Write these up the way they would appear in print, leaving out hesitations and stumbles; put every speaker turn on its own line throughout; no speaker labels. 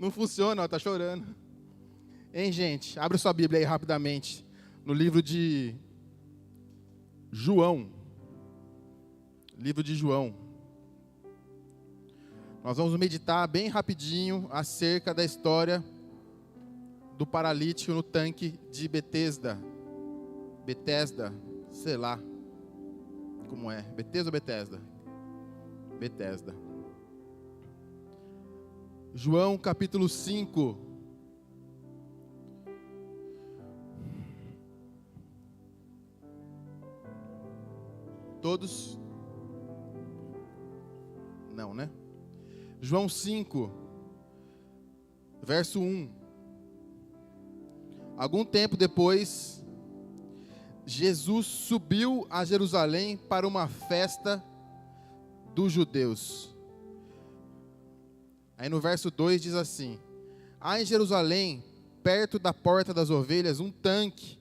Não funciona, ó, tá chorando. Hein, gente? Abre sua Bíblia aí rapidamente. No livro de João. Livro de João. Nós vamos meditar bem rapidinho acerca da história do paralítico no tanque de Betesda. Betesda, sei lá como é. Betesda ou Betesda? Betesda. João capítulo 5. Todos? Não, né? João 5, verso 1. Algum tempo depois, Jesus subiu a Jerusalém para uma festa dos judeus. Aí no verso 2 diz assim: há em Jerusalém, perto da porta das ovelhas, um tanque,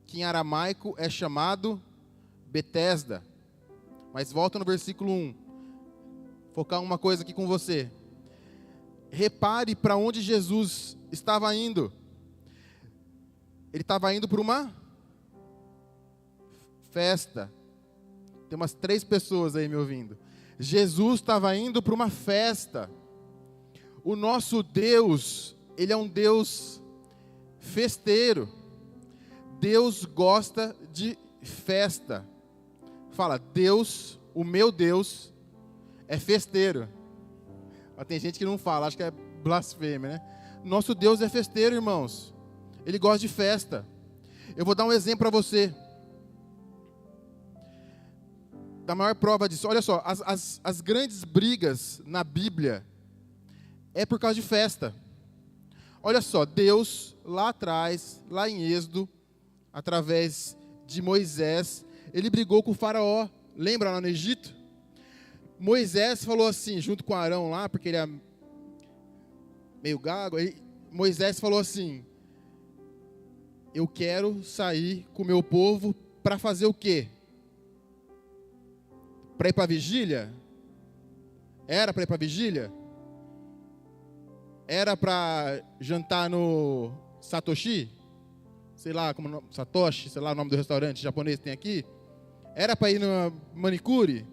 que em aramaico é chamado Betesda. Mas volta no versículo 1. Focar uma coisa aqui com você. Repare para onde Jesus estava indo. Ele estava indo para uma festa. Tem umas 3 pessoas aí me ouvindo. Jesus estava indo para uma festa. O nosso Deus, Ele é um Deus festeiro. Deus gosta de festa. Fala, Deus, o meu Deus, é festeiro. Mas tem gente que não fala, acho que é blasfêmia, né? Nosso Deus é festeiro, irmãos. Ele gosta de festa. Eu vou dar um exemplo para você. Da maior prova disso. Olha só, as grandes brigas na Bíblia é por causa de festa. Olha só, Deus, lá atrás, lá em Êxodo, através de Moisés, ele brigou com o faraó. Lembra lá no Egito? Moisés falou assim, junto com Arão lá, porque ele é meio gago, Moisés falou assim: eu quero sair com o meu povo para fazer o quê? Para ir para a vigília? Era para ir para a vigília? Era para jantar no Satoshi? Sei lá, como Satoshi, sei lá o nome do restaurante japonês que tem aqui? Era para ir no manicure?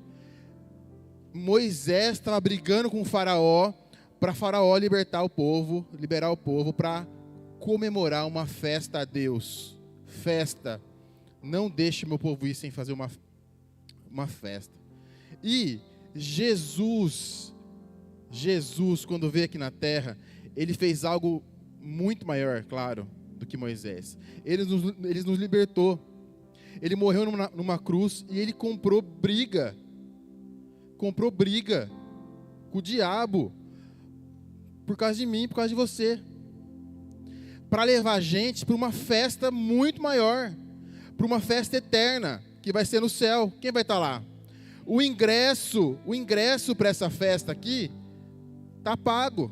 Moisés estava brigando com o faraó, para faraó liberar o povo para comemorar uma festa a Deus. Festa. Não deixe meu povo ir sem fazer uma festa. E Jesus, quando veio aqui na terra, ele fez algo muito maior, claro, do que Moisés. Ele nos libertou. Ele morreu numa cruz e ele comprou briga com o diabo, por causa de mim, por causa de você, para levar a gente para uma festa muito maior, para uma festa eterna, que vai ser no céu. Quem vai estar lá? O ingresso para essa festa aqui, está pago,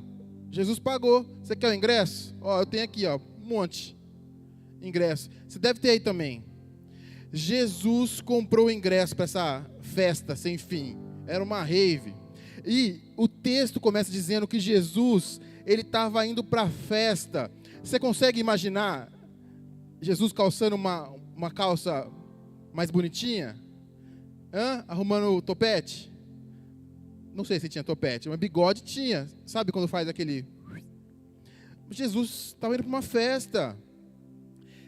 Jesus pagou. Você quer o ingresso? Ó, eu tenho aqui, ó, um monte de ingresso, você deve ter aí também. Jesus comprou o ingresso para essa festa sem fim. Era uma rave. E o texto começa dizendo que Jesus, ele estava indo para a festa. Você consegue imaginar Jesus calçando uma calça mais bonitinha? Arrumando o topete? Não sei se tinha topete, mas bigode tinha. Sabe quando faz aquele... Jesus estava indo para uma festa.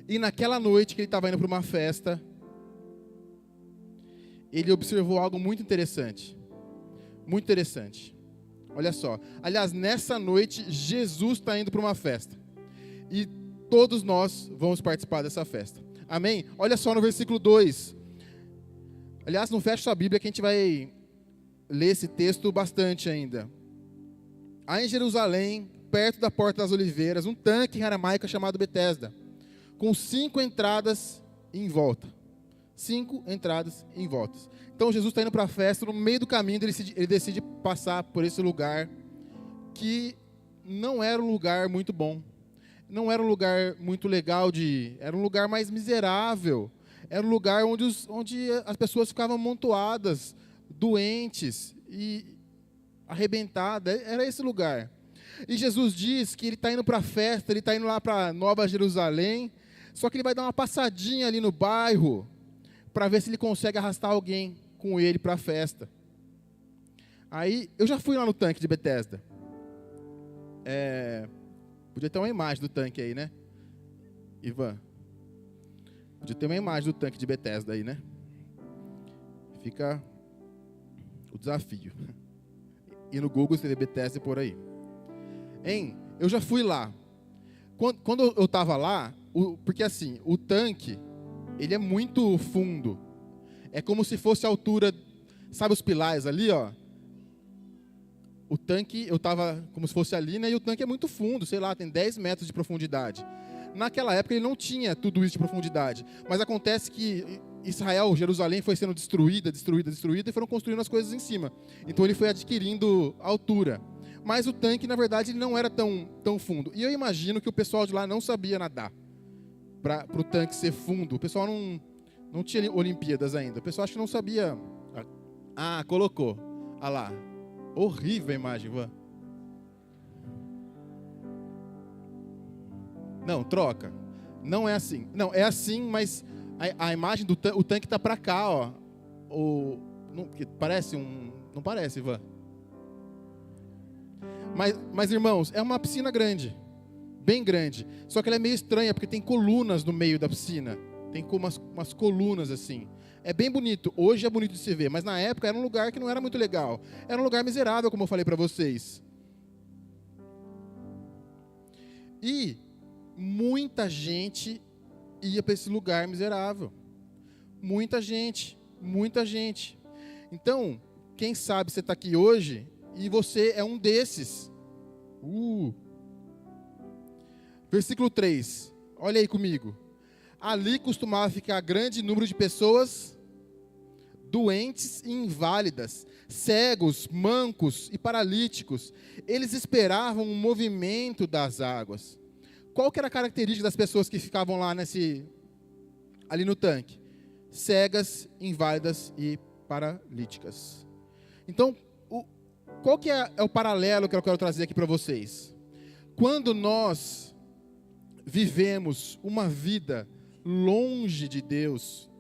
E naquela noite que ele estava indo para uma festa, ele observou algo muito interessante. Muito interessante. Olha só. Aliás, nessa noite, Jesus está indo para uma festa. E todos nós vamos participar dessa festa. Amém? Olha só no versículo 2. Aliás, não feche sua Bíblia que a gente vai ler esse texto bastante ainda. Há em Jerusalém, perto da Porta das Oliveiras, um tanque em aramaico chamado Betesda, com 5 entradas em volta. 5 entradas em volta. Então Jesus está indo para a festa, no meio do caminho ele decide passar por esse lugar que não era um lugar muito bom. Não era um lugar muito legal de ir. Era um lugar mais miserável. Era um lugar onde as pessoas ficavam amontoadas, doentes e arrebentadas. Era esse lugar. E Jesus diz que ele está indo para a festa, ele está indo lá para Nova Jerusalém, só que ele vai dar uma passadinha ali no bairro, para ver se ele consegue arrastar alguém com ele para a festa. Aí, eu já fui lá no tanque de Betesda. Podia ter uma imagem do tanque aí, né? Ivan. Podia ter uma imagem do tanque de Betesda aí, né? Fica o desafio. E no Google escrever Betesda por aí. Eu já fui lá. Quando eu estava lá, porque assim, o tanque, ele é muito fundo. É como se fosse a altura, sabe os pilares ali, ó? O tanque, eu estava como se fosse ali, né? E o tanque é muito fundo, sei lá, tem 10 metros de profundidade. Naquela época ele não tinha tudo isso de profundidade. Mas acontece que Israel, Jerusalém, foi sendo destruída, e foram construindo as coisas em cima. Então ele foi adquirindo altura. Mas o tanque, na verdade, ele não era tão fundo. E eu imagino que o pessoal de lá não sabia nadar para o tanque ser fundo. O pessoal não tinha Olimpíadas ainda. O pessoal acho que não sabia. Colocou. Ah lá. Horrível a imagem, Ivan. Não, troca. Não é assim. Não, é assim, mas a imagem do tanque, o tanque está para cá, ó. Parece um... Não parece, Ivan? Mas, irmãos, é uma piscina grande. Bem grande. Só que ela é meio estranha, porque tem colunas no meio da piscina. Tem como umas colunas assim. É bem bonito. Hoje é bonito de se ver. Mas na época era um lugar que não era muito legal. Era um lugar miserável, como eu falei para vocês. E muita gente ia para esse lugar miserável. Muita gente. Então, quem sabe você está aqui hoje e você é um desses. Versículo 3. Olha aí comigo. Ali costumava ficar grande número de pessoas doentes e inválidas, cegos, mancos e paralíticos. Eles esperavam um movimento das águas. Qual que era a característica das pessoas que ficavam lá ali no tanque? Cegas, inválidas e paralíticas. Então, qual que é o paralelo que eu quero trazer aqui para vocês? Quando nós vivemos uma vida longe de Deus,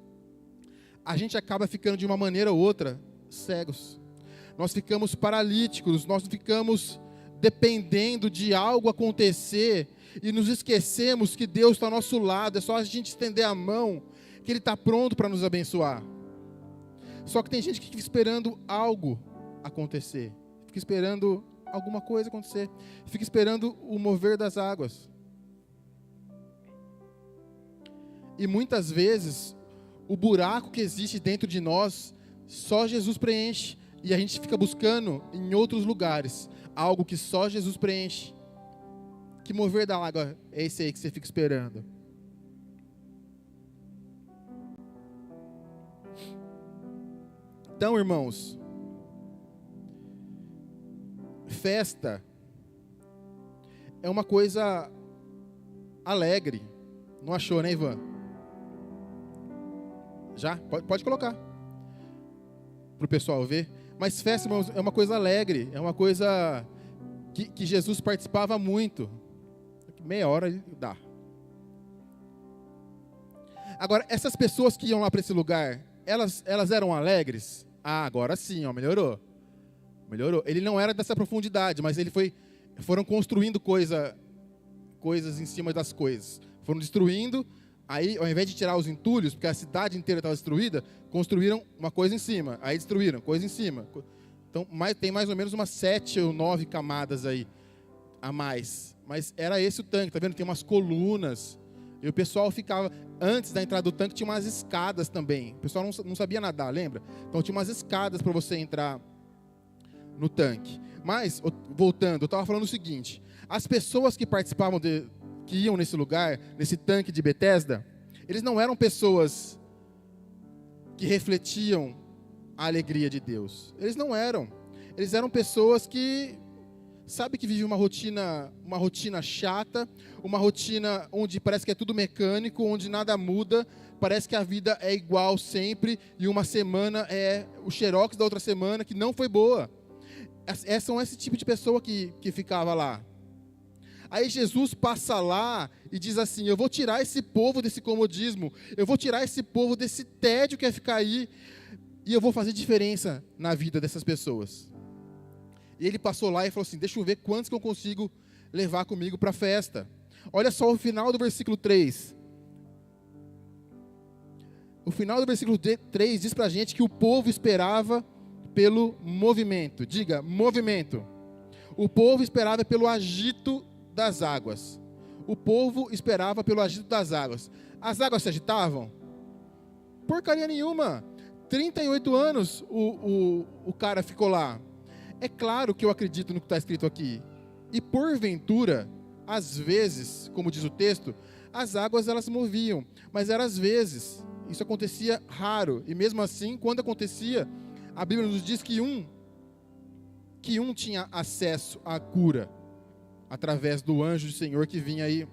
a gente acaba ficando de uma maneira ou outra cegos. Nós ficamos paralíticos, nós ficamos dependendo de algo acontecer e nos esquecemos que Deus está ao nosso lado. É só a gente estender a mão que Ele está pronto para nos abençoar. Só que tem gente que fica esperando algo acontecer, fica esperando alguma coisa acontecer, fica esperando o mover das águas. E muitas vezes, o buraco que existe dentro de nós, só Jesus preenche. E a gente fica buscando em outros lugares algo que só Jesus preenche. Que mover da água é esse aí que você fica esperando? Então, irmãos, festa é uma coisa alegre. Não achou, né, Ivan? Já? Pode colocar. Para o pessoal ver. Mas festa, irmãos, é uma coisa alegre. É uma coisa que Jesus participava muito. Meia hora dá. Agora, essas pessoas que iam lá para esse lugar, elas eram alegres? Agora sim, ó, melhorou. Ele não era dessa profundidade, mas foram construindo coisas em cima das coisas. Foram destruindo. Aí, ao invés de tirar os entulhos, porque a cidade inteira estava destruída, construíram uma coisa em cima. Aí destruíram, coisa em cima. Então, tem mais ou menos umas 7 ou 9 camadas aí a mais. Mas era esse o tanque, tá vendo? Tem umas colunas. E o pessoal ficava... Antes da entrada do tanque, tinha umas escadas também. O pessoal não sabia nadar, lembra? Então, tinha umas escadas para você entrar no tanque. Mas, voltando, eu estava falando o seguinte. As pessoas que participavam que iam nesse lugar, nesse tanque de Betesda, eles não eram pessoas que refletiam a alegria de Deus. Eles não eram. Eles eram pessoas que, sabe, que vivem uma rotina chata, uma rotina onde parece que é tudo mecânico, onde nada muda, parece que a vida é igual sempre, e uma semana é o xerox da outra semana, que não foi boa. São esse tipo de pessoa que ficava lá. Aí Jesus passa lá e diz assim: eu vou tirar esse povo desse comodismo, eu vou tirar esse povo desse tédio que é ficar aí, e eu vou fazer diferença na vida dessas pessoas. E ele passou lá e falou assim: deixa eu ver quantos que eu consigo levar comigo para a festa. Olha só o final do versículo 3. O final do versículo 3 diz para a gente que o povo esperava pelo movimento. Diga, movimento. O povo esperava pelo agito das águas. O povo esperava pelo agito das águas. As águas se agitavam? Porcaria nenhuma. 38 anos o cara ficou lá. É claro que eu acredito no que está escrito aqui. E porventura, às vezes, como diz o texto, as águas elas moviam. Mas era às vezes. Isso acontecia raro. E mesmo assim, quando acontecia, a Bíblia nos diz que um tinha acesso à cura através do anjo do Senhor que vinha aí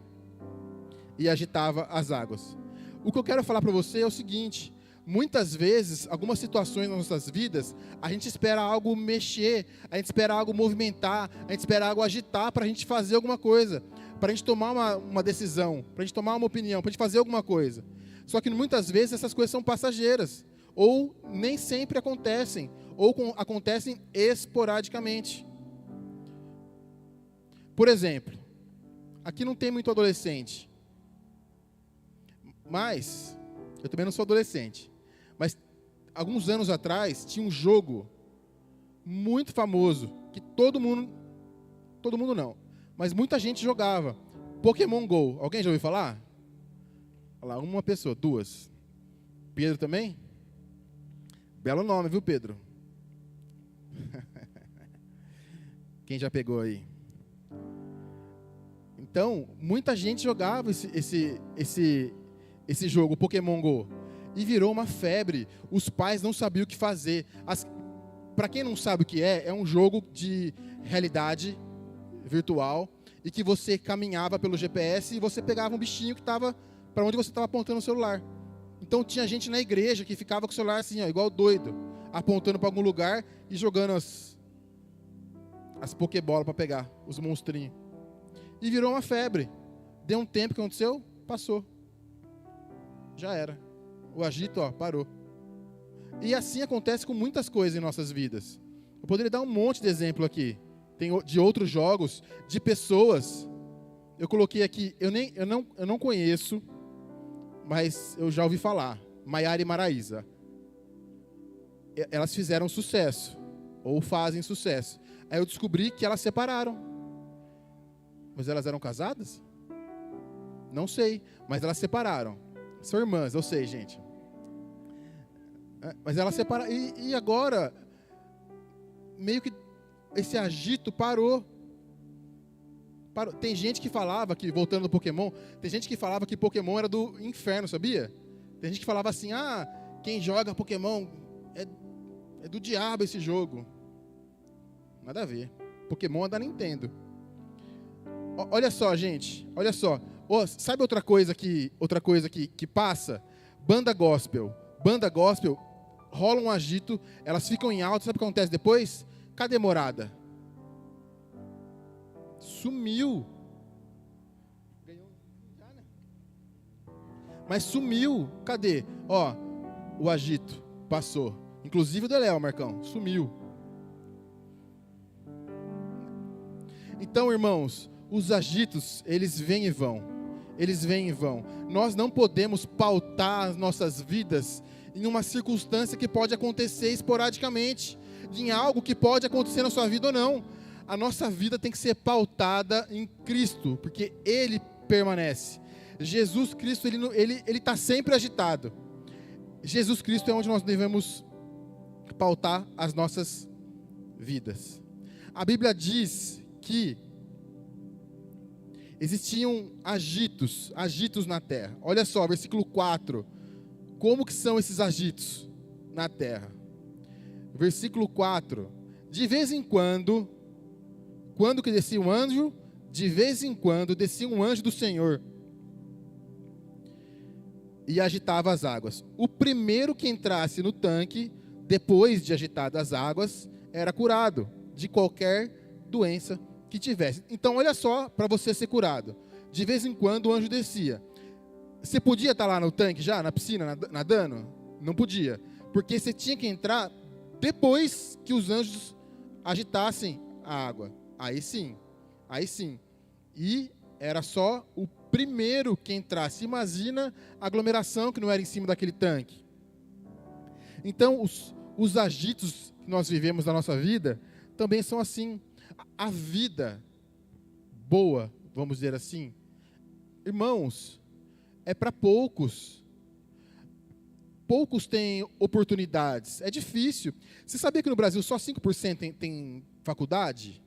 e agitava as águas. O que eu quero falar para você é o seguinte: muitas vezes, algumas situações nas nossas vidas, a gente espera algo mexer, a gente espera algo movimentar, a gente espera algo agitar para a gente fazer alguma coisa, para a gente tomar uma decisão, para a gente tomar uma opinião, para a gente fazer alguma coisa. Só que muitas vezes essas coisas são passageiras, ou nem sempre acontecem, ou acontecem esporadicamente. Por exemplo, aqui não tem muito adolescente, mas, eu também não sou adolescente, mas alguns anos atrás tinha um jogo muito famoso, que todo mundo não, mas muita gente jogava, Pokémon GO. Alguém já ouviu falar? Olha lá, uma pessoa, duas. Pedro também? Belo nome, viu, Pedro? Quem já pegou aí? Então, muita gente jogava esse jogo, Pokémon GO, e virou uma febre. Os pais não sabiam o que fazer. Para quem não sabe o que é um jogo de realidade virtual, e que você caminhava pelo GPS e você pegava um bichinho que estava para onde você estava apontando o celular. Então tinha gente na igreja que ficava com o celular assim, ó, igual doido, apontando para algum lugar e jogando as pokebolas para pegar os monstrinhos. E virou uma febre. Deu um tempo, que aconteceu? Passou. Já era. O agito, ó, parou. E assim acontece com muitas coisas em nossas vidas. Eu poderia dar um monte de exemplo aqui. Tem de outros jogos, de pessoas. Eu coloquei aqui, eu não conheço, mas eu já ouvi falar. Maiara e Maraísa. Elas fizeram sucesso, ou fazem sucesso. Aí eu descobri que elas separaram. Mas elas eram casadas? Não sei, mas elas separaram. São irmãs, eu sei, gente. Mas elas separaram. E agora, meio que esse agito parou. Tem gente que falava que, voltando do Pokémon, tem gente que falava que Pokémon era do inferno, sabia? Tem gente que falava assim: quem joga Pokémon é do diabo esse jogo. Nada a ver. Pokémon é da Nintendo. Olha só, gente, olha só. Sabe outra coisa que passa? Banda gospel, rola um agito, elas ficam em alta, sabe o que acontece depois? Cadê Morada? Sumiu. Mas sumiu. Cadê? O agito passou. Inclusive o Deléo, Marcão, sumiu. Então, irmãos, os agitos, eles vêm e vão. Eles vêm e vão. Nós não podemos pautar as nossas vidas em uma circunstância que pode acontecer esporadicamente, em algo que pode acontecer na sua vida ou não. A nossa vida tem que ser pautada em Cristo, porque Ele permanece. Jesus Cristo, Ele está sempre agitado. Jesus Cristo é onde nós devemos pautar as nossas vidas. A Bíblia diz que existiam agitos na terra. Olha só, versículo 4. Como que são esses agitos na terra? Versículo 4. De vez em quando que descia um anjo, de vez em quando descia um anjo do Senhor e agitava as águas. O primeiro que entrasse no tanque, depois de agitadas as águas, era curado. de qualquer doença que tivesse. Então, olha só, para você ser curado. De vez em quando o anjo descia. Você podia estar lá no tanque já, na piscina, nadando? Não podia. Porque você tinha que entrar depois que os anjos agitassem a água. Aí sim. E era só o primeiro que entrasse. Imagina a aglomeração que não era em cima daquele tanque. Então, os agitos que nós vivemos na nossa vida também são assim. A vida boa, vamos dizer assim, irmãos, é para poucos. Poucos têm oportunidades. É difícil. Você sabia que no Brasil só 5% tem faculdade?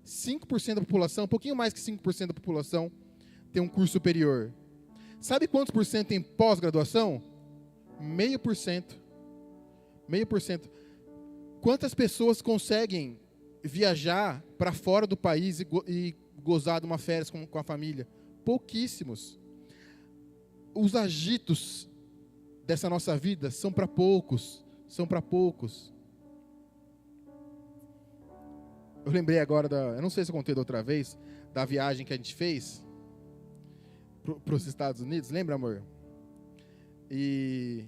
5% da população, um pouquinho mais que 5% da população tem um curso superior. Sabe quantos por cento tem pós-graduação? 0,5%. 0,5%. Quantas pessoas conseguem viajar para fora do país e gozar de uma férias com a família? Pouquíssimos. Os agitos dessa nossa vida são para poucos. São para poucos. Eu lembrei agora eu não sei se eu contei da outra vez, da viagem que a gente fez para os Estados Unidos. Lembra, amor? E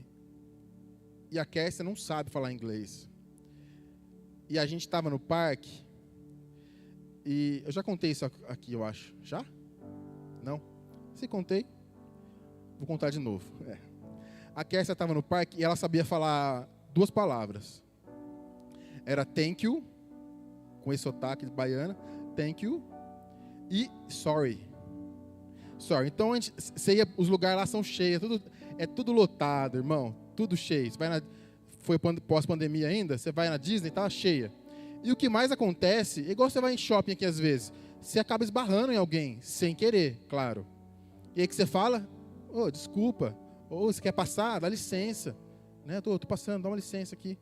a Kércia não sabe falar inglês. E a gente estava no parque. E eu já contei isso aqui, eu acho. Já? Não? Se contei, vou contar de novo. A Kércia estava no parque e ela sabia falar 2 palavras. Era thank you, com esse sotaque de baiana, thank you, e sorry. Sorry. Então, os lugares lá são cheios, é tudo lotado, irmão, tudo cheio. Você vai foi pós-pandemia ainda, você vai na Disney, tá cheia. E o que mais acontece, igual você vai em shopping aqui às vezes, você acaba esbarrando em alguém, sem querer, claro. E aí que você fala, desculpa, você quer passar? Dá licença. Né? Tô passando, dá uma licença aqui.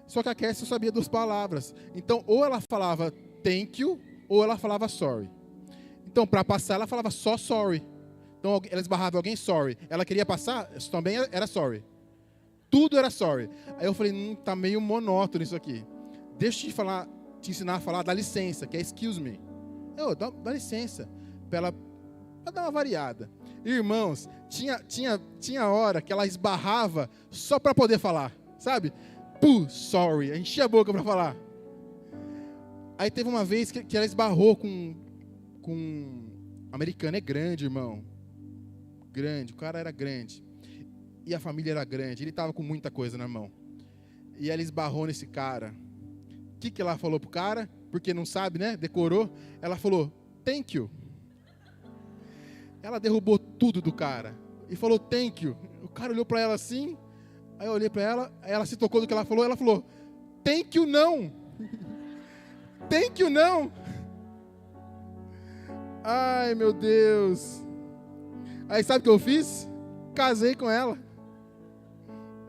Só que a Kércia sabia 2 palavras. Então, ou ela falava thank you, ou ela falava sorry. Então, para passar, ela falava só sorry. Então, ela esbarrava alguém, sorry. Ela queria passar, isso também era sorry. Tudo era sorry. Aí eu falei, tá meio monótono isso aqui. Deixa eu te ensinar a falar, dá licença, que é excuse me. Dá licença, para dar uma variada. Irmãos, tinha hora que ela esbarrava só para poder falar, sabe? Sorry, enchia a boca para falar. Aí teve uma vez que ela esbarrou com americano, é grande, irmão. Grande, o cara era grande. E a família era grande, ele estava com muita coisa na mão. E ela esbarrou nesse cara. O que ela falou pro cara? Porque não sabe, né? Decorou. Ela falou, thank you. Ela derrubou tudo do cara. E falou, thank you. O cara olhou para ela assim. Aí eu olhei para ela. Aí ela se tocou do que ela falou. Ela falou, thank you não. Thank you não. Ai, meu Deus. Aí sabe o que eu fiz? Casei com ela.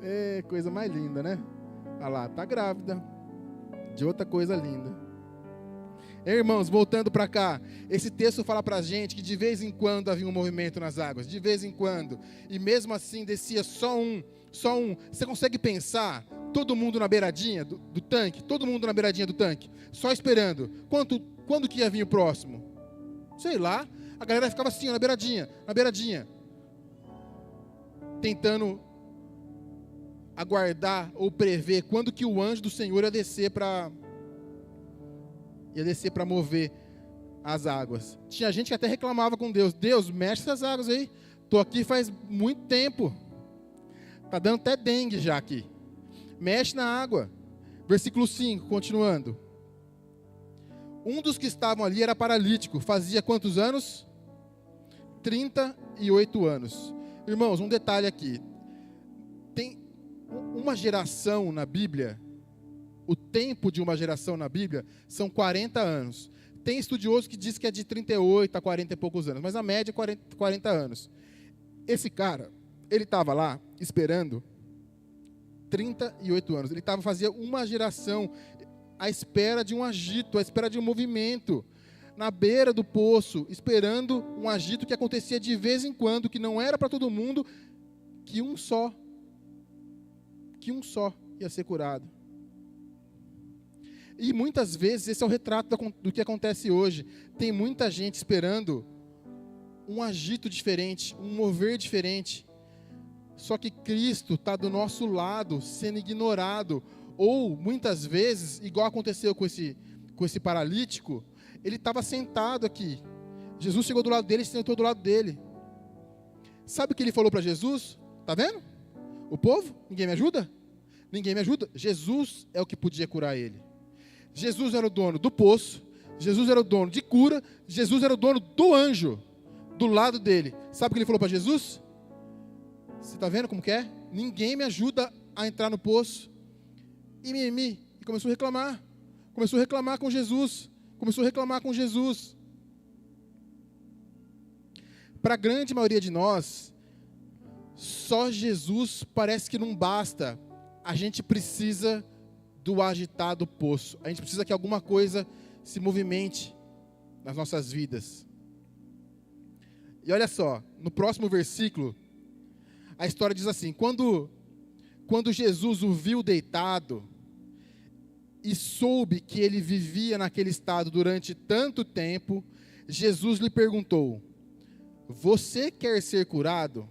É, coisa mais linda, né? Olha lá, tá grávida. De outra coisa linda. Irmãos, voltando para cá, esse texto fala para a gente que de vez em quando havia um movimento nas águas, de vez em quando, e mesmo assim descia só um. Você consegue pensar, todo mundo na beiradinha do tanque, todo mundo na beiradinha do tanque, só esperando, quando que ia vir o próximo? Sei lá, a galera ficava assim, na beiradinha, tentando aguardar ou prever quando que o anjo do Senhor ia descer para mover as águas. Tinha gente que até reclamava com Deus. Deus, mexe essas águas aí. Estou aqui faz muito tempo. Está dando até dengue já aqui. Mexe na água. Versículo 5, continuando. Um dos que estavam ali era paralítico. Fazia quantos anos? 38 anos. Irmãos, um detalhe aqui. Tem uma geração na Bíblia. O tempo de uma geração na Bíblia são 40 anos. Tem estudioso que diz que é de 38 a 40 e poucos anos, mas a média é 40 anos. Esse cara, ele estava lá esperando 38 anos. Ele fazia uma geração à espera de um agito, à espera de um movimento, na beira do poço, esperando um agito que acontecia de vez em quando, que não era para todo mundo, que um só ia ser curado. E muitas vezes esse é o retrato do que acontece hoje. Tem muita gente esperando um agito diferente, um mover diferente. Só que Cristo está do nosso lado, sendo ignorado. Ou, muitas vezes, igual aconteceu com esse paralítico, ele estava sentado aqui. Jesus chegou do lado dele e sentou do lado dele. Sabe o que ele falou para Jesus? Está vendo? O povo? Ninguém me ajuda? Ninguém me ajuda. Jesus é o que podia curar ele. Jesus era o dono do poço. Jesus era o dono de cura. Jesus era o dono do anjo do lado dele. Sabe o que ele falou para Jesus? Você está vendo como que é? Ninguém me ajuda a entrar no poço. E começou a reclamar. Começou a reclamar com Jesus. Começou a reclamar com Jesus. Para a grande maioria de nós, só Jesus parece que não basta. A gente precisa do agitado poço. A gente precisa que alguma coisa se movimente nas nossas vidas. E olha só, no próximo versículo, a história diz assim: quando Jesus o viu deitado e soube que ele vivia naquele estado durante tanto tempo, Jesus lhe perguntou: você quer ser curado?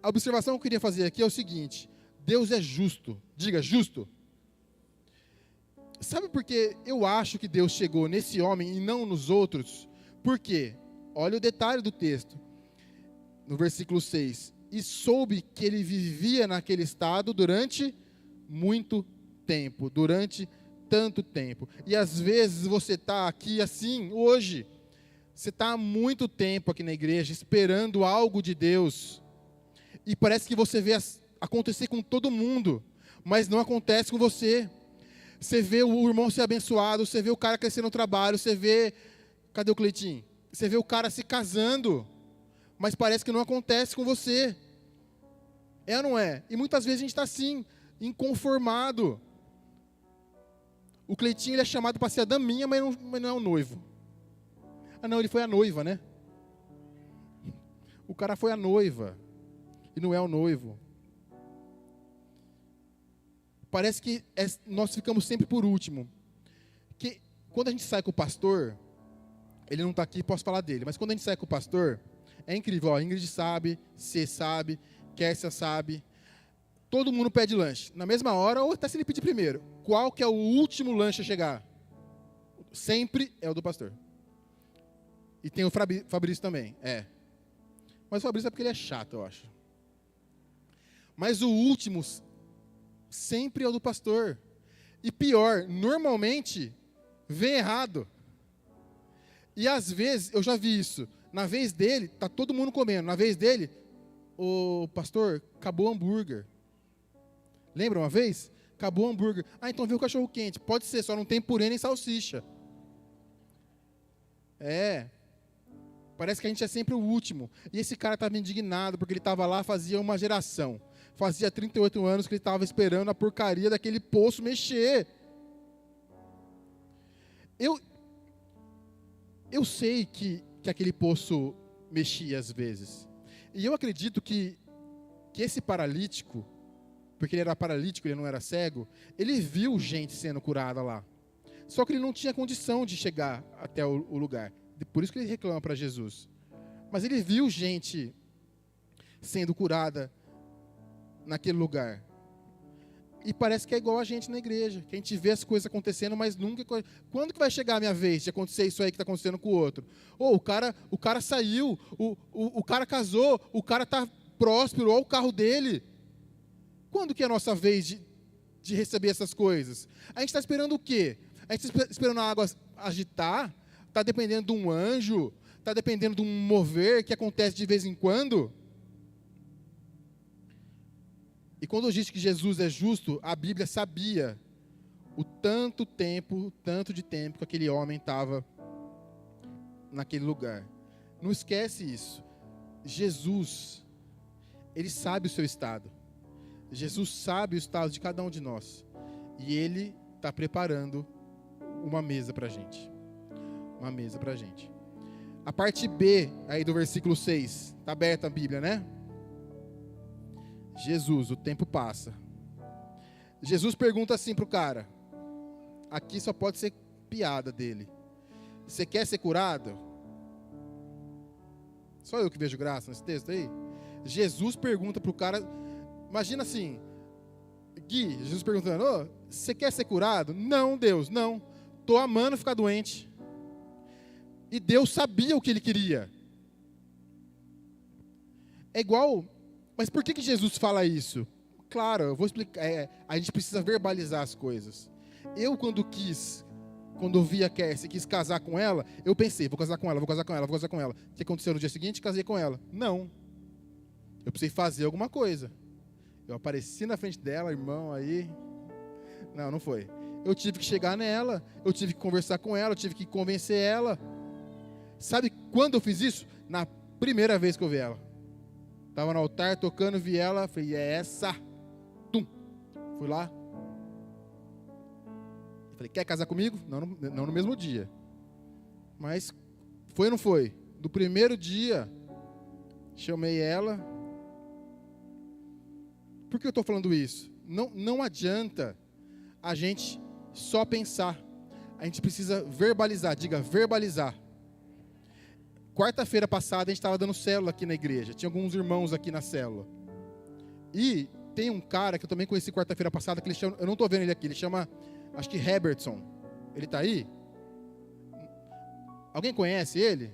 A observação que eu queria fazer aqui é o seguinte: Deus é justo. Diga, justo. Sabe por que eu acho que Deus chegou nesse homem e não nos outros? Por quê? Olha o detalhe do texto. No versículo 6. E soube que ele vivia naquele estado durante muito tempo. Durante tanto tempo. E às vezes você está aqui assim, hoje. Você está há muito tempo aqui na igreja, esperando algo de Deus. E parece que você vê acontecer com todo mundo, mas não acontece com você. Você vê o irmão ser abençoado, você vê o cara crescer no trabalho, você vê... Cadê o Cleitinho? Você vê o cara se casando, mas parece que não acontece com você. É ou não é? E muitas vezes a gente está assim, inconformado. O Cleitinho ele é chamado para ser a daminha, mas não é o noivo. Ah não, ele foi a noiva, né? O cara foi a noiva e não é o noivo. Parece que nós ficamos sempre por último. Que quando a gente sai com o pastor, ele não está aqui, posso falar dele, mas quando a gente sai com o pastor, é incrível. Ó, Ingrid sabe, Cê sabe, Kércia sabe. Todo mundo pede lanche. Na mesma hora, ou até se ele pedir primeiro. Qual que é o último lanche a chegar? Sempre é o do pastor. E tem o Fabrício também, Mas o Fabrício é porque ele é chato, eu acho. Mas o último sempre é o do pastor. E pior, normalmente vem errado. E às vezes, eu já vi isso. Na vez dele, tá todo mundo comendo. Na vez dele, o pastor, acabou o hambúrguer. Lembra uma vez? Acabou o hambúrguer. Ah, então veio o cachorro quente. Pode ser, só não tem purê nem salsicha. Parece que a gente é sempre o último. E esse cara estava indignado, porque ele estava lá fazia uma geração. Fazia 38 anos que ele estava esperando a porcaria daquele poço mexer. Eu sei que aquele poço mexia às vezes. E eu acredito que esse paralítico, porque ele era paralítico, ele não era cego, ele viu gente sendo curada lá. Só que ele não tinha condição de chegar até o lugar. Por isso que ele reclama para Jesus. Mas ele viu gente sendo curada naquele lugar. E parece que é igual a gente na igreja, que a gente vê as coisas acontecendo, mas nunca... Quando que vai chegar a minha vez de acontecer isso aí que está acontecendo com o outro? Ou o cara saiu, o cara casou, o cara está próspero, olha o carro dele. Quando que é a nossa vez de receber essas coisas? A gente está esperando o quê? A gente está esperando a água agitar? Está dependendo de um anjo? Está dependendo de um mover que acontece de vez em quando? E quando eu disse que Jesus é justo, a Bíblia sabia o tanto de tempo que aquele homem estava naquele lugar. Não esquece isso. Jesus, Ele sabe o seu estado. Jesus sabe o estado de cada um de nós. E Ele está preparando uma mesa para a gente. Uma mesa para a gente. A parte B aí do versículo 6. Está aberta a Bíblia, né? Jesus, o tempo passa. Jesus pergunta assim para o cara: aqui só pode ser piada dele. Você quer ser curado? Só eu que vejo graça nesse texto aí. Jesus pergunta para o cara, imagina assim, Gui, Jesus perguntando, ô, você quer ser curado? Não, Deus, não. Estou amando ficar doente. E Deus sabia o que ele queria. É igual, mas por que Jesus fala isso? Claro, eu vou explicar, a gente precisa verbalizar as coisas. Eu quando vi a Kersi, quis casar com ela, eu pensei, vou casar com ela. O que aconteceu no dia seguinte? Casei com ela. Não. Eu precisei fazer alguma coisa. Eu apareci na frente dela, irmão, aí... Não foi. Eu tive que chegar nela, eu tive que conversar com ela, eu tive que convencer ela. Sabe quando eu fiz isso? Na primeira vez que eu vi ela. Estava no altar, tocando, vi ela, falei, é essa. Tum. Fui lá. Falei, quer casar comigo? Não no mesmo dia. Mas foi ou não foi? Do primeiro dia, chamei ela. Por que eu estou falando isso? Não adianta a gente só pensar. A gente precisa verbalizar. Diga, verbalizar. Quarta-feira passada, a gente estava dando célula aqui na igreja. Tinha alguns irmãos aqui na célula. E tem um cara que eu também conheci quarta-feira passada, que ele chama, eu não estou vendo ele aqui, ele chama, acho que Herbertson. Ele está aí? Alguém conhece ele?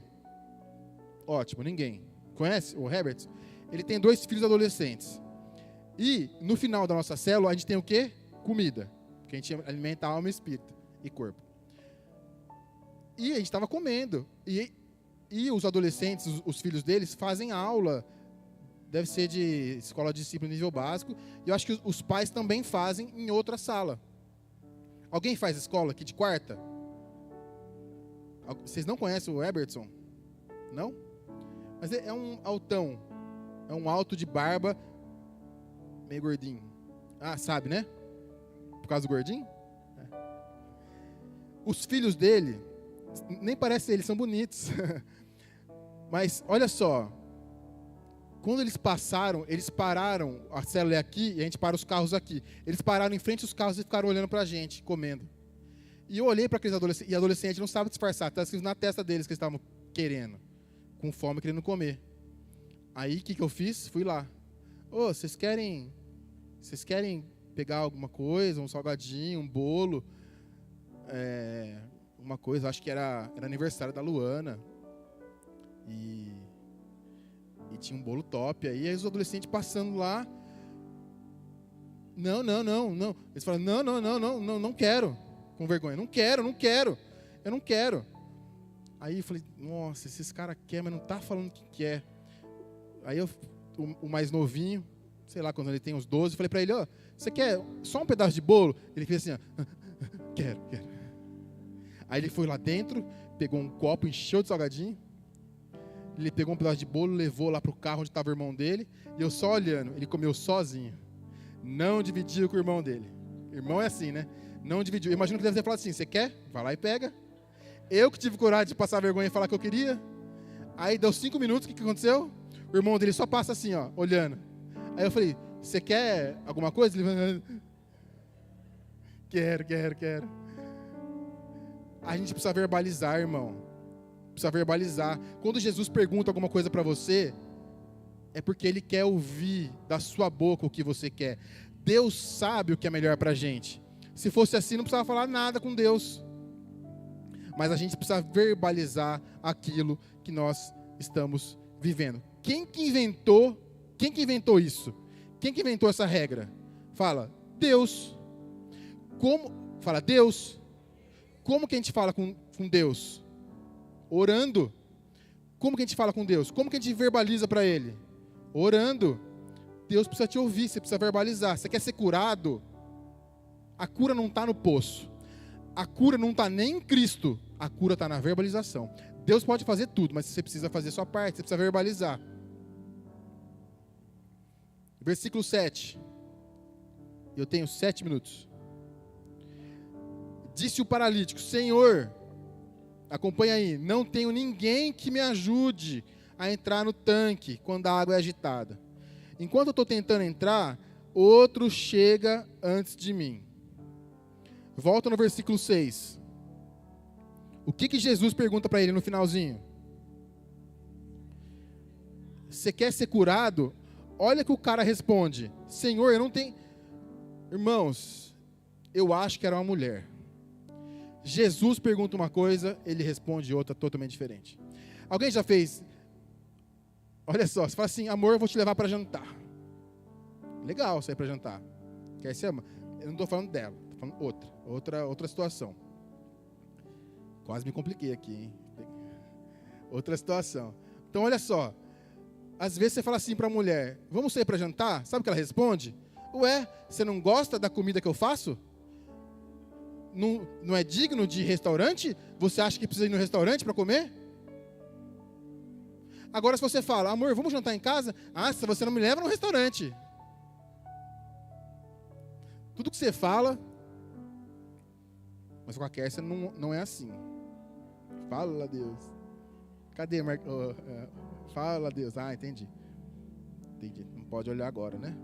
Ótimo, ninguém. Conhece o Herbertson? Ele tem 2 filhos adolescentes. E no final da nossa célula, a gente tem o quê? Comida. Que a gente alimenta a alma, espírito e corpo. E a gente estava comendo. E os adolescentes, os filhos deles, fazem aula. Deve ser de escola de discípulo nível básico. E eu acho que os pais também fazem em outra sala. Alguém faz escola aqui de quarta? Vocês não conhecem o Herbertson? Não? Mas é um altão. É um alto de barba, meio gordinho. Ah, sabe, né? Por causa do gordinho? É. Os filhos dele, nem parece eles, são bonitos. Mas, olha só. Quando eles pararam, a célula é aqui, e a gente para os carros aqui. Eles pararam em frente aos carros e ficaram olhando pra gente, comendo. E eu olhei para aqueles adolescentes, e adolescente não sabe disfarçar, está escrito na testa deles que eles estavam querendo, com fome, querendo comer. Aí, o que eu fiz? Fui lá. Ô, vocês querem pegar alguma coisa, um salgadinho, um bolo, uma coisa, acho que era aniversário da Luana, e tinha um bolo top, aí os adolescentes passando lá, não, eles falam, não quero, com vergonha, não quero, eu não quero. Aí eu falei, nossa, esses caras querem, mas não tá falando o que quer. Aí o mais novinho, sei lá, quando ele tem uns 12, falei pra ele, ó, você quer só um pedaço de bolo? Ele fez assim, ó, quero. Aí ele foi lá dentro, pegou um copo, encheu de salgadinho, ele pegou um pedaço de bolo, levou lá pro carro onde estava o irmão dele, e eu só olhando, ele comeu sozinho, não dividiu com o irmão dele. Irmão é assim, né? Não dividiu. Eu imagino que deve ter falado assim, você quer? Vai lá e pega. Eu que tive coragem de passar vergonha e falar que eu queria. Aí deu 5 minutos, o que aconteceu? O irmão dele só passa assim, ó, olhando. Aí eu falei, você quer alguma coisa? Ele falou, quero. A gente precisa verbalizar, irmão. Precisa verbalizar. Quando Jesus pergunta alguma coisa para você, é porque Ele quer ouvir da sua boca o que você quer. Deus sabe o que é melhor para a gente. Se fosse assim, não precisava falar nada com Deus. Mas a gente precisa verbalizar aquilo que nós estamos vivendo. Quem que inventou isso? Quem que inventou essa regra? Fala, Deus. Fala, Deus. Como que a gente fala com Deus? Orando. Como que a gente fala com Deus? Como que a gente verbaliza para Ele? Orando. Deus precisa te ouvir, você precisa verbalizar. Você quer ser curado? A cura não está no poço. A cura não está nem em Cristo. A cura está na verbalização. Deus pode fazer tudo, mas você precisa fazer a sua parte, você precisa verbalizar. Versículo 7. Eu tenho 7 minutos. Disse o paralítico, Senhor, acompanha aí, não tenho ninguém que me ajude a entrar no tanque quando a água é agitada. Enquanto eu estou tentando entrar, outro chega antes de mim. Volta no versículo 6. O que Jesus pergunta para ele no finalzinho? Você quer ser curado? Olha que o cara responde: Senhor, eu não tenho... Irmãos, eu acho que era uma mulher. Jesus pergunta uma coisa, ele responde outra totalmente diferente. Alguém já fez... Olha só, você fala assim: amor, eu vou te levar para jantar. Legal sair para jantar. Quer ser ama? Eu não estou falando dela, estou falando outra situação. Quase me compliquei aqui, hein? Outra situação. Então, olha só. Às vezes você fala assim para a mulher: vamos sair para jantar? Sabe o que ela responde? Ué, você não gosta da comida que eu faço? Não é digno de restaurante? Você acha que precisa ir no restaurante para comer? Agora, se você fala: amor, vamos jantar em casa? Ah, se você não me leva no restaurante. Tudo que você fala, mas com a Kércia não é assim. Fala, Deus. Cadê, Marcos? Fala, Deus. Ah, entendi. Não pode olhar agora, né?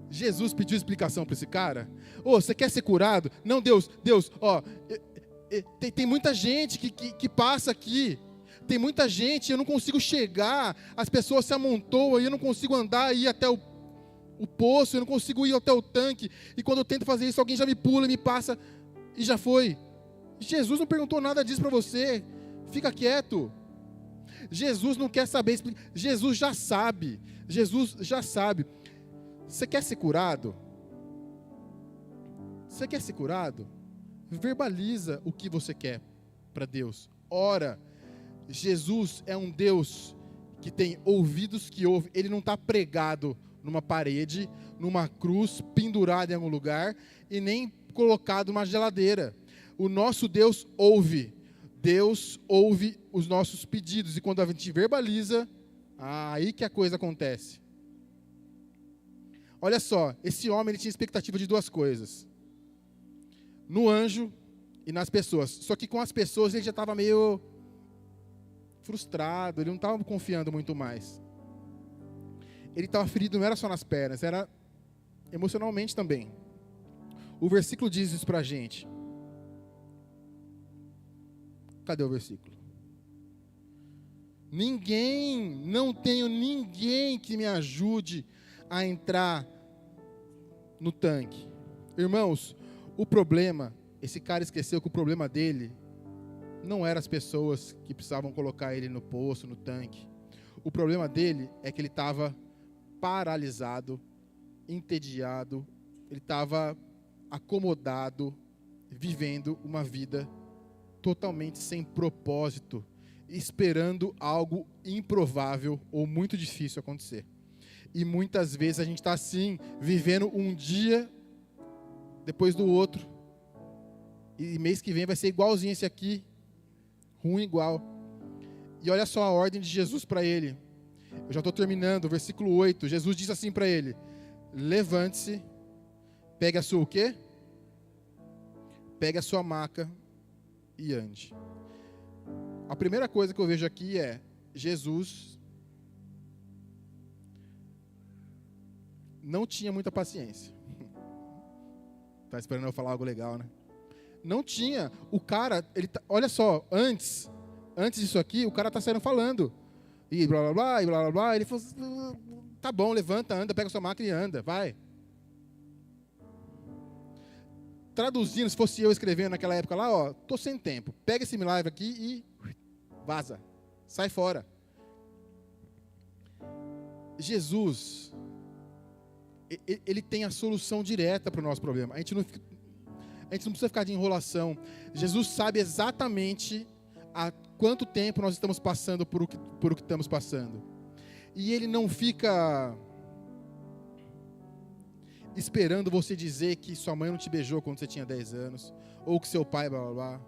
Jesus pediu explicação para esse cara. Você quer ser curado? Não, Deus, tem muita gente que passa aqui. Tem muita gente, eu não consigo chegar. As pessoas se amontoam e eu não consigo andar e ir até o poço, eu não consigo ir até o tanque. E quando eu tento fazer isso, alguém já me pula, me passa e já foi. Jesus não perguntou nada disso para você. Fica quieto. Jesus não quer saber explicar. Jesus já sabe. Jesus já sabe. Você quer ser curado? Você quer ser curado? Verbaliza o que você quer para Deus. Ora. Jesus é um Deus que tem ouvidos que ouvem. Ele não está pregado numa parede, numa cruz, pendurado em algum lugar e nem colocado numa geladeira. O nosso Deus ouve. Deus ouve os nossos pedidos. E quando a gente verbaliza, aí que a coisa acontece. Olha só, esse homem ele tinha expectativa de duas coisas: no anjo e nas pessoas. Só que com as pessoas ele já estava meio frustrado, ele não estava confiando muito mais. Ele estava ferido, não era só nas pernas, era emocionalmente também. O versículo diz isso para a gente. Cadê o versículo? Não tenho ninguém que me ajude a entrar no tanque. Irmãos, o problema, esse cara esqueceu que o problema dele não eram as pessoas que precisavam colocar ele no poço, no tanque. O problema dele é que ele estava paralisado, entediado, ele estava acomodado, vivendo uma vida totalmente sem propósito, esperando algo improvável ou muito difícil acontecer. E muitas vezes a gente está assim, vivendo um dia depois do outro. E mês que vem vai ser igualzinho esse aqui, ruim igual. E olha só a ordem de Jesus para ele. Eu já estou terminando, versículo 8. Jesus diz assim para ele: levante-se, pegue a sua o quê? Pegue a sua maca e ande. A primeira coisa que eu vejo aqui é Jesus não tinha muita paciência. Tá esperando eu falar algo legal, né? Não tinha. O cara, olha só, antes disso aqui, o cara tá saindo falando. E blá blá blá, e blá blá blá. Ele falou: tá bom, levanta, anda, pega a sua máquina e anda, vai. Traduzindo, se fosse eu escrevendo naquela época lá, tô sem tempo. Pega esse milagre aqui e vaza. Sai fora. Jesus, ele tem a solução direta para o nosso problema. A gente não precisa ficar de enrolação. Jesus sabe exatamente há quanto tempo nós estamos passando por o que estamos passando. E ele não fica esperando você dizer que sua mãe não te beijou quando você tinha 10 anos, ou que seu pai, blá blá blá.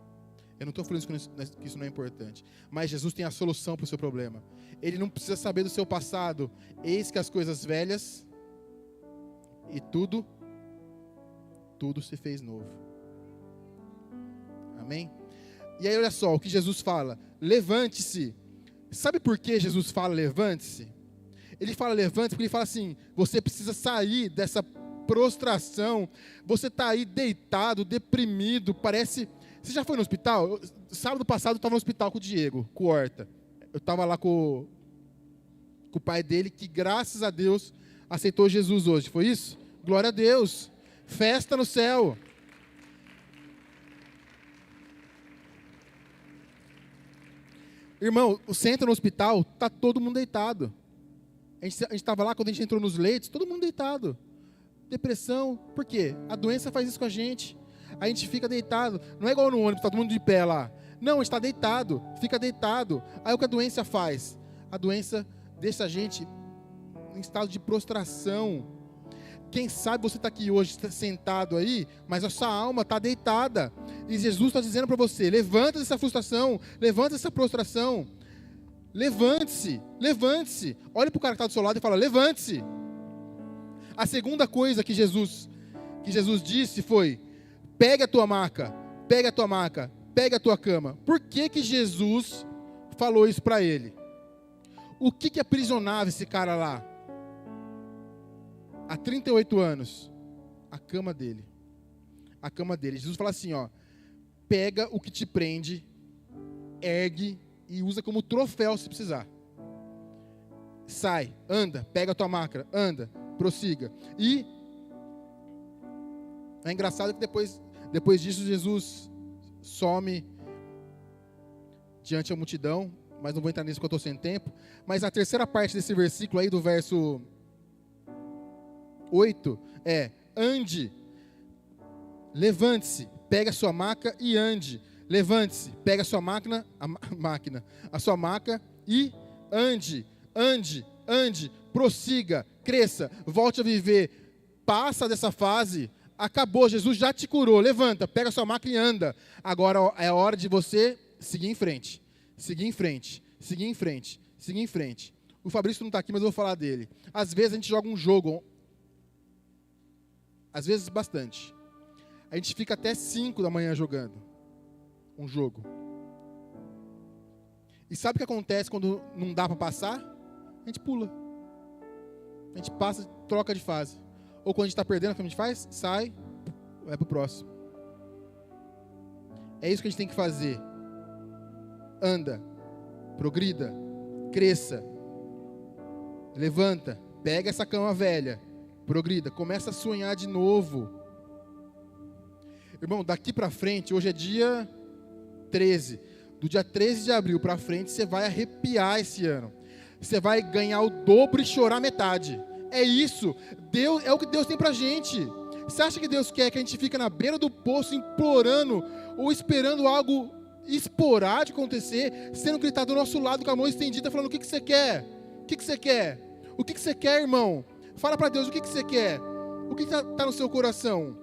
Eu não estou falando que isso não é importante. Mas Jesus tem a solução para o seu problema. Ele não precisa saber do seu passado. Eis que as coisas velhas e tudo se fez novo. Amém? E aí olha só o que Jesus fala: levante-se. Sabe por que Jesus fala levante-se? Ele fala levante-se porque ele fala assim: você precisa sair dessa prostração, você está aí deitado, deprimido, parece... Você já foi no hospital? Sábado passado eu estava no hospital com o Diego, com o Horta. Eu estava lá com o pai dele, que graças a Deus aceitou Jesus hoje, foi isso? Glória a Deus, festa no céu. Irmão, você entra no hospital, está todo mundo deitado. A gente estava lá, quando a gente entrou nos leitos, todo mundo deitado. Depressão, por quê? A doença faz isso com a gente fica deitado, não é igual no ônibus, está todo mundo de pé lá. Não, a gente está deitado, fica deitado. Aí o que a doença faz? A doença deixa a gente em estado de prostração. Quem sabe você está aqui hoje sentado aí, mas a sua alma está deitada. E Jesus está dizendo para você, levanta dessa frustração, levanta dessa prostração. Levante-se, levante-se. Olha para o cara que está do seu lado e fala, levante-se. A segunda coisa que Jesus disse foi, pega a tua maca, pega a tua maca, pega a tua cama. Por que Jesus falou isso para ele? O que aprisionava esse cara lá? Há 38 anos, a cama dele. A cama dele. Jesus fala assim, ó, pega o que te prende, ergue e usa como troféu se precisar. Sai, anda, pega a tua maca, anda, prossiga. E é engraçado que depois disso Jesus some diante da multidão, mas não vou entrar nisso porque eu estou sem tempo. Mas a terceira parte desse versículo aí, do verso 8, é, ande, levante-se, pega a sua maca e ande. Levante-se, pega a sua a sua maca e ande, prossiga, cresça, volte a viver, passa dessa fase, acabou, Jesus já te curou, levanta, pega a sua maca e anda. Agora é a hora de você seguir em frente, seguir em frente, seguir em frente, seguir em frente. O Fabrício não está aqui, mas eu vou falar dele. Às vezes a gente joga um jogo, às vezes bastante. A gente fica até 5 da manhã jogando um jogo. E sabe o que acontece quando não dá para passar? A gente pula. A gente passa, troca de fase. Ou quando a gente está perdendo, o que a gente faz? Sai, vai para o próximo. É isso que a gente tem que fazer. Anda, progrida, cresça, levanta, pega essa cama velha, progrida, começa a sonhar de novo. Irmão, daqui para frente, hoje é dia 13. Do dia 13 de abril para frente, você vai arrepiar esse ano. Você vai ganhar o dobro e chorar metade. É isso. Deus, é o que Deus tem pra gente. Você acha que Deus quer que a gente fique na beira do poço implorando ou esperando algo esporádico acontecer, sendo que Ele está do nosso lado com a mão estendida falando, o que você quer? O que você quer? O que você quer, irmão? Fala para Deus, o que você quer? O que está no seu coração?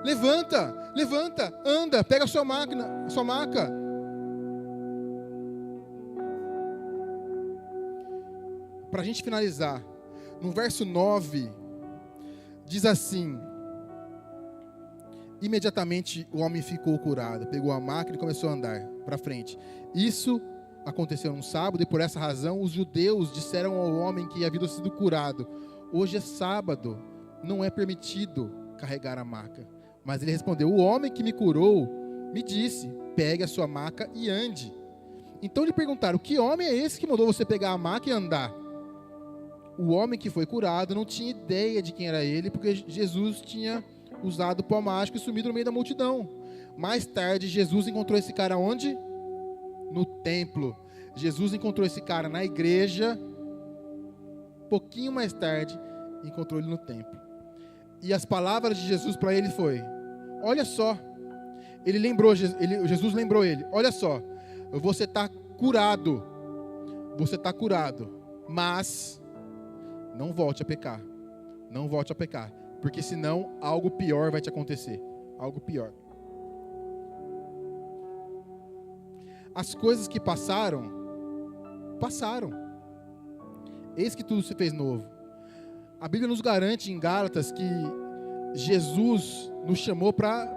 Levanta, levanta, anda, pega a sua maca. Para a gente finalizar, no verso 9, diz assim, imediatamente o homem ficou curado, pegou a maca e começou a andar para frente. Isso aconteceu no sábado e por essa razão os judeus disseram ao homem que havia sido curado, hoje é sábado, não é permitido carregar a maca. Mas ele respondeu, o homem que me curou me disse, pegue a sua maca e ande. Então lhe perguntaram, que homem é esse que mandou você pegar a maca e andar? O homem que foi curado não tinha ideia de quem era ele, porque Jesus tinha usado pó mágico e sumido no meio da multidão. Mais tarde, Jesus encontrou esse cara onde? No templo. Jesus encontrou esse cara na igreja. Pouquinho mais tarde, encontrou ele no templo. E as palavras de Jesus para ele foi, olha só, Jesus lembrou ele, olha só, você está curado, mas não volte a pecar, porque senão algo pior vai te acontecer, algo pior. As coisas que passaram, eis que tudo se fez novo. A Bíblia nos garante em Gálatas que Jesus nos chamou para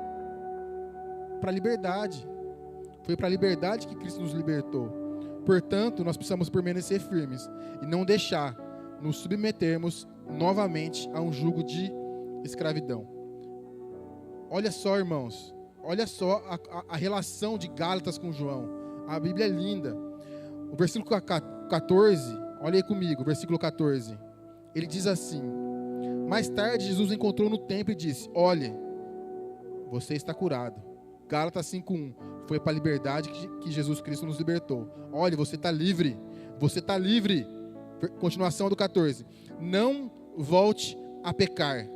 a liberdade. Foi para a liberdade que Cristo nos libertou. Portanto, nós precisamos permanecer firmes e não deixar nos submetermos novamente a um jugo de escravidão. Olha só, irmãos, olha só a relação de Gálatas com João. A Bíblia é linda. O versículo 14, olha aí comigo, o versículo 14. Ele diz assim: mais tarde Jesus o encontrou no templo e disse: olhe, você está curado. Gálatas 5:1, foi para a liberdade que Jesus Cristo nos libertou. Olhe, você está livre, você está livre. Continuação do 14, não volte a pecar.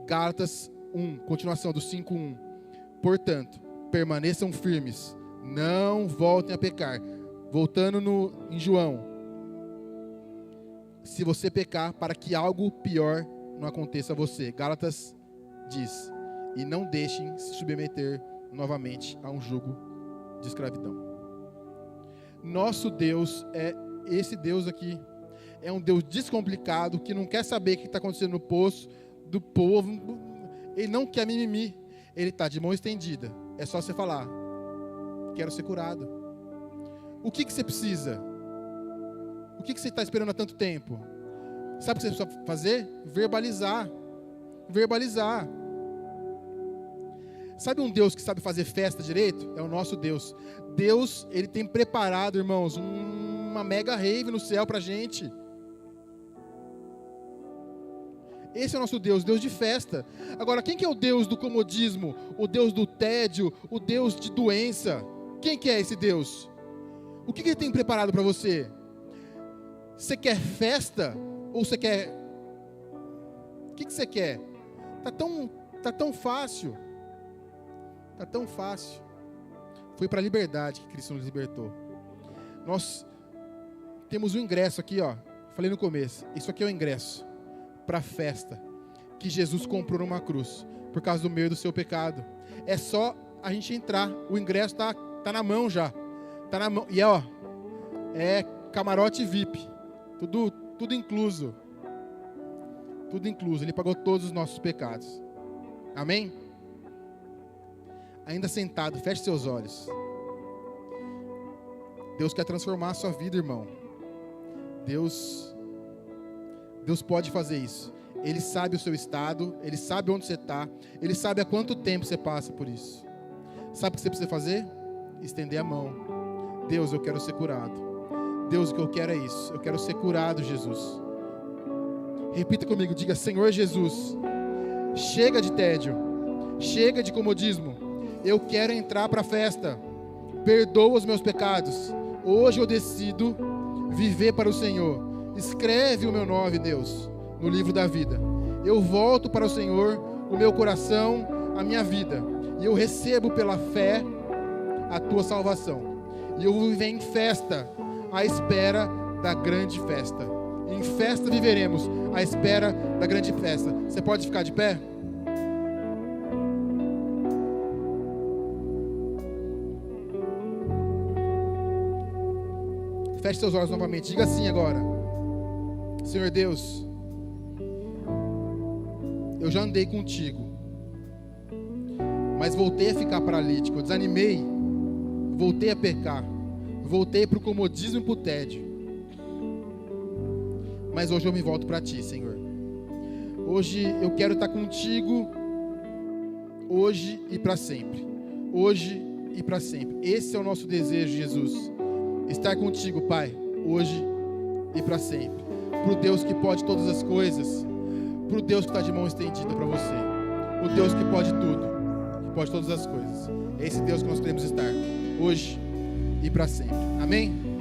Gálatas 1, continuação do 5:1, portanto, permaneçam firmes, não voltem a pecar. Voltando em João, se você pecar, para que algo pior não aconteça a você. Gálatas diz, e não deixem se submeter novamente a um jugo de escravidão. Nosso Deus é esse Deus aqui. É um Deus descomplicado, que não quer saber o que está acontecendo no poço do povo. Ele não quer mimimi. Ele está de mão estendida. É só você falar: quero ser curado. O que você precisa? O que você está esperando há tanto tempo? Sabe o que você precisa fazer? Verbalizar. Verbalizar. Sabe um Deus que sabe fazer festa direito? É o nosso Deus. Deus, Ele tem preparado, irmãos, uma mega rave no céu pra gente. Esse é o nosso Deus, Deus de festa. Agora, quem que é o Deus do comodismo? O Deus do tédio? O Deus de doença? Quem que é esse Deus? O que Ele tem preparado para você? Você quer festa? Ou você quer... O que você quer? Tá tão fácil. Tá tão fácil. Foi para a liberdade que Cristo nos libertou. Nós temos um ingresso aqui, ó. Falei no começo. Isso aqui é o ingresso para a festa que Jesus comprou numa cruz por causa do meu e do seu pecado. É só a gente entrar. O ingresso tá na mão já. Tá na mão. E ó, é camarote VIP. Tudo incluso. Tudo incluso. Ele pagou todos os nossos pecados. Amém? Ainda sentado, feche seus olhos. Deus quer transformar a sua vida, irmão. Deus pode fazer isso. Ele sabe o seu estado, Ele sabe onde você está, Ele sabe há quanto tempo você passa por isso. Sabe o que você precisa fazer? Estender a mão. Deus, eu quero ser curado. Deus, o que eu quero é isso. Eu quero ser curado, Jesus. Repita comigo, diga: Senhor Jesus, chega de tédio, chega de comodismo. Eu quero entrar para a festa. Perdoa os meus pecados. Hoje eu decido viver para o Senhor. Escreve o meu nome, Deus, no livro da vida. Eu volto para o Senhor, o meu coração, a minha vida. E eu recebo pela fé a tua salvação. E eu vou viver em festa, à espera da grande festa. Em festa viveremos, à espera da grande festa. Você pode ficar de pé? Feche seus olhos novamente. Diga assim agora: Senhor Deus, eu já andei contigo, mas voltei a ficar paralítico. Eu desanimei, voltei a pecar, voltei para o comodismo e para o tédio. Mas hoje eu me volto para ti, Senhor. Hoje eu quero estar contigo, hoje e para sempre. Hoje e para sempre. Esse é o nosso desejo, Jesus. Estar contigo, Pai, hoje e para sempre. Para o Deus que pode todas as coisas, para o Deus que está de mão estendida para você, o Deus que pode tudo, que pode todas as coisas. É esse Deus que nós queremos estar, hoje e para sempre. Amém?